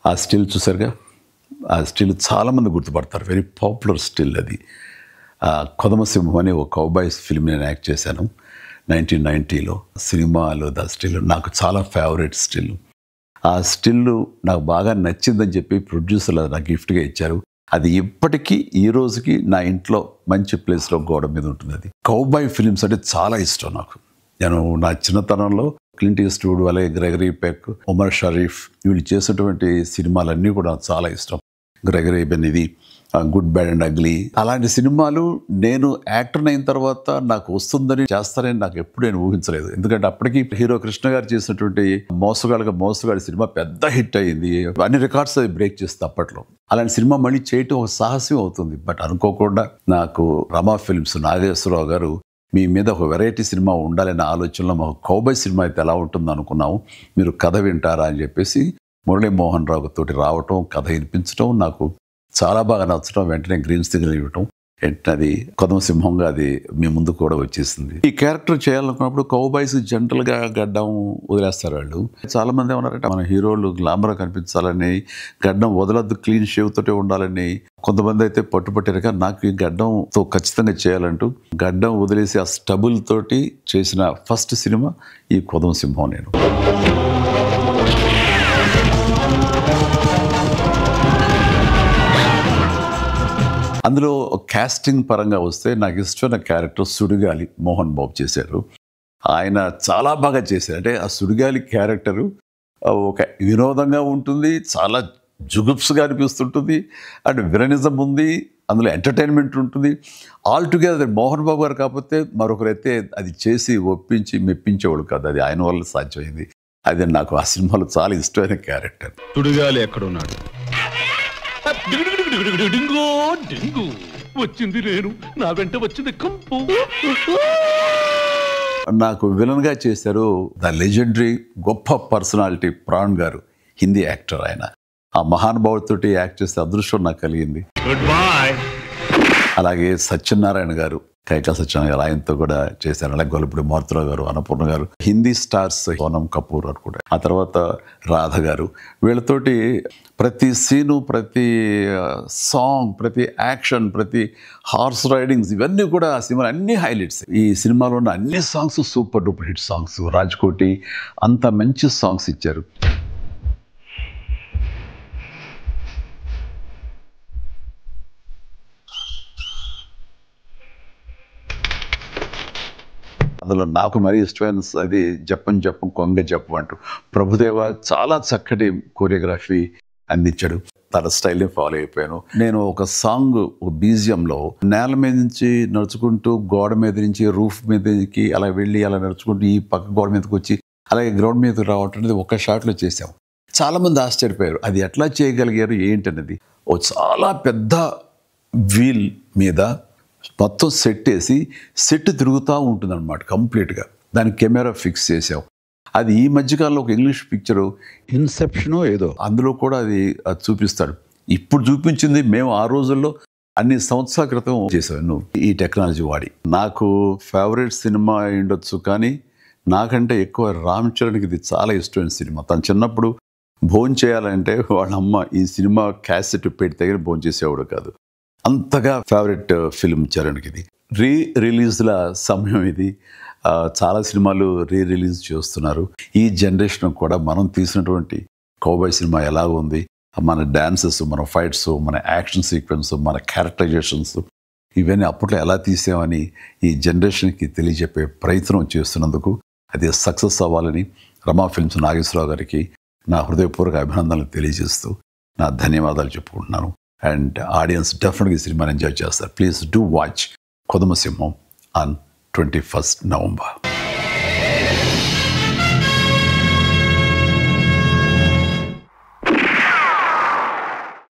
ఆ స్టిల్ చూసారుగా, ఆ స్టిల్ చాలామంది గుర్తుపడతారు. వెరీ పాపులర్ స్టిల్ అది. కొదమసింహం అనే ఒక కౌబాయ్స్ ఫిల్మ్ నేను యాక్ట్ చేశాను 1990లో. సినిమాలో ద స్టిల్ నాకు చాలా ఫేవరెట్ స్టిల్. ఆ స్టిల్ నాకు బాగా నచ్చిందని చెప్పి ప్రొడ్యూసర్లు నాకు గిఫ్ట్గా ఇచ్చారు. అది ఇప్పటికీ ఈ రోజుకి నా ఇంట్లో మంచి ప్లేస్లో గోడ మీద ఉంటుంది. అది కౌబాయ్ ఫిల్మ్స్ అంటే చాలా ఇష్టం నాకు. నేను నా చిన్నతనంలో క్లింట్ ఈస్ట్వుడ్, అలాగే గ్రెగరీ పెక్, ఉమర్ షరీఫ్ వీళ్ళు చేసినటువంటి సినిమాలన్నీ కూడా నాకు చాలా ఇష్టం. గ్రెగరీ బెన్, ఇది గుడ్ బ్యాడ్ అండ్ అగ్లీ, అలాంటి సినిమాలు నేను యాక్టర్ అయిన తర్వాత నాకు వస్తుందని చేస్తానని నాకు ఎప్పుడు నేను ఊహించలేదు. ఎందుకంటే అప్పటికి హీరో కృష్ణ గారు చేసినటువంటి మోసగాడి సినిమా పెద్ద హిట్ అయ్యింది. అన్ని రికార్డ్స్ అది బ్రేక్ చేస్తుంది అప్పట్లో. అలాంటి సినిమా మళ్ళీ చేయటం ఒక సాహసం అవుతుంది. బట్ అనుకోకుండా నాకు రమా ఫిల్మ్స్ నాగేశ్వరరావు గారు మీ మీద ఒక వెరైటీ సినిమా ఉండాలనే ఆలోచనలో మాకు కౌబాయ్ సినిమా అయితే ఎలా ఉంటుందో అనుకున్నాము, మీరు కథ వింటారా అని చెప్పేసి మురళీమోహన్ రావు తోటి రావటం, కథ వినిపించడం నాకు చాలా బాగా నచ్చడం, వెంటనే గ్రీన్ సిగ్నల్ ఇవ్వటం, వెంటనే అది కొదమసింహంగా అది మీ ముందు కూడా వచ్చేసింది. ఈ క్యారెక్టర్ చేయాలనుకున్నప్పుడు కౌబాయ్స్ జనరల్గా గడ్డం వదిలేస్తారు వాళ్ళు. చాలా మంది ఏమన్నారంటే మన హీరోలు గ్లామర్ కనిపించాలని, గడ్డం వదలద్దు, క్లీన్ షేవ్ తోటే ఉండాలని. కొంతమంది అయితే పట్టుపట్టారు. కానీ నాకు ఈ గడ్డంతో ఖచ్చితంగా చేయాలంటూ గడ్డం వదిలేసి ఆ స్టబుల్ తోటి చేసిన ఫస్ట్ సినిమా ఈ కొదమసింహం. నేను అందులో కాస్టింగ్ పరంగా వస్తే నాకు ఇష్టమైన క్యారెక్టర్ సుడిగాలి మోహన్ బాబు చేశారు. ఆయన చాలా బాగా చేశారు. అంటే ఆ సుడిగాలి క్యారెక్టరు ఒక వినోదంగా ఉంటుంది, చాలా జుగుప్స్గా అనిపిస్తుంటుంది, అండ్ విలనిజం ఉంది, అందులో ఎంటర్టైన్మెంట్ ఉంటుంది. ఆల్ టుగెదర్ మోహన్ బాబు గారు కాకపోతే మరొకరైతే అది చేసి ఒప్పించి మెప్పించేవాడు కాదు. అది ఆయన వల్ల సాధ్యమైంది. అది నాకు ఆ సినిమాలో చాలా ఇష్టమైన క్యారెక్టర్. సుడిగాలి ఎక్కడున్నాడు? వచ్చింది నేను, నా వెంట వచ్చింది కంపు. నాకు విలన్గా చేశారు ద లెజెండరీ గొప్ప పర్సనాలిటీ ప్రాణ్ గారు, హిందీ యాక్టర్. ఆయన ఆ మహానుభావుడితోటి యాక్ట్ చేసే అదృష్టం నాకు కలిగింది. Good bye. అలాగే సత్యనారాయణ గారు, కైకా సత్యనారాయణ గారు, ఆయనతో కూడా చేశారు. అలాగే గొల్లపూడి మారుతిరావు గారు, అన్నపూర్ణ గారు, హిందీ స్టార్స్ సోనం కపూర్ అని కూడా, ఆ తర్వాత రాధ గారు, వీళ్ళతోటి ప్రతి సీను, ప్రతి సాంగ్, ప్రతి యాక్షన్, ప్రతి హార్స్ రైడింగ్స్, ఇవన్నీ కూడా ఆ సినిమా అన్ని హైలైట్స్. ఈ సినిమాలో ఉన్న అన్ని songs super duper hit songs. Raj-Koti అంత మంచి సాంగ్స్ ఇచ్చారు. అందులో నాకు మరీ ఇష్టమైన అది జప్పం కొంగ జప్పం అంటూ ప్రభుదేవ చాలా చక్కటి కోరియోగ్రఫీ అందించాడు. తన స్టైల్ని ఫాలో అయిపోయాను. నేను ఒక సాంగ్, ఒక బీజియంలో నేల మీద నుంచి నడుచుకుంటూ గోడ మీద నుంచి రూఫ్ మీదకి అలా వెళ్ళి అలా నడుచుకుంటూ ఈ పక్క గోడ మీదకి వచ్చి అలాగే గ్రౌండ్ మీదకి రావటం అనేది ఒక షాట్లో చేసాం. చాలామంది ఆశ్చర్యపోయారు అది ఎట్లా చేయగలిగారు ఏంటనేది. ఓ చాలా పెద్ద వీల్ మీద మొత్తం సెట్ వేసి సెట్ తిరుగుతూ ఉంటుంది అనమాట కంప్లీట్గా. దానికి కెమెరా ఫిక్స్ చేసాం. అది ఈ మధ్యకాలంలో ఒక ఇంగ్లీష్ పిక్చరు ఇన్సెప్షనో ఏదో, అందులో కూడా అది చూపిస్తాడు. ఇప్పుడు చూపించింది మేము ఆ రోజుల్లో అన్ని సంవత్సరాల క్రితం చేసాను ఈ టెక్నాలజీ వాడి. నాకు ఫేవరెట్ సినిమా ఉండొచ్చు, కానీ నాకంటే ఎక్కువ రామ్ చరణ్కి ఇది చాలా ఇష్టమైన సినిమా. తను చిన్నప్పుడు భోజనం చేయాలంటే వాళ్ళ అమ్మ ఈ సినిమా క్యాసెట్ పెట్టి దగ్గర భోజనం చేసేవాడు కాదు. అంతగా ఫేవరెట్ ఫిల్మ్ చరణ్కి ఇది. రిలీజ్ల సమయం ఇది. చాలా సినిమాలు రిలీజ్ చేస్తున్నారు. ఈ జనరేషన్ కూడా మనం తీసినటువంటి కౌబాయ్ సినిమా ఎలా ఉంది, మన డాన్సెస్, మన ఫైట్స్, మన యాక్షన్ సీక్వెన్స్, మన క్యారెక్టరైజేషన్స్, ఇవన్నీ అప్పట్లో ఎలా తీసామని ఈ జనరేషన్కి తెలియజెప్పే ప్రయత్నం చేస్తున్నందుకు అది సక్సెస్ అవ్వాలని రమా ఫిల్మ్స్ నాగేశ్వరరావు గారికి నా హృదయపూర్వక అభినందనలు తెలియజేస్తూ నా ధన్యవాదాలు చెప్పుకుంటున్నాను. అండ్ ఆడియన్స్ డెఫినెట్గా ఈ సినిమాని ఎంజాయ్ చేస్తారు. Please do watch కొదమసింహం on 21st November.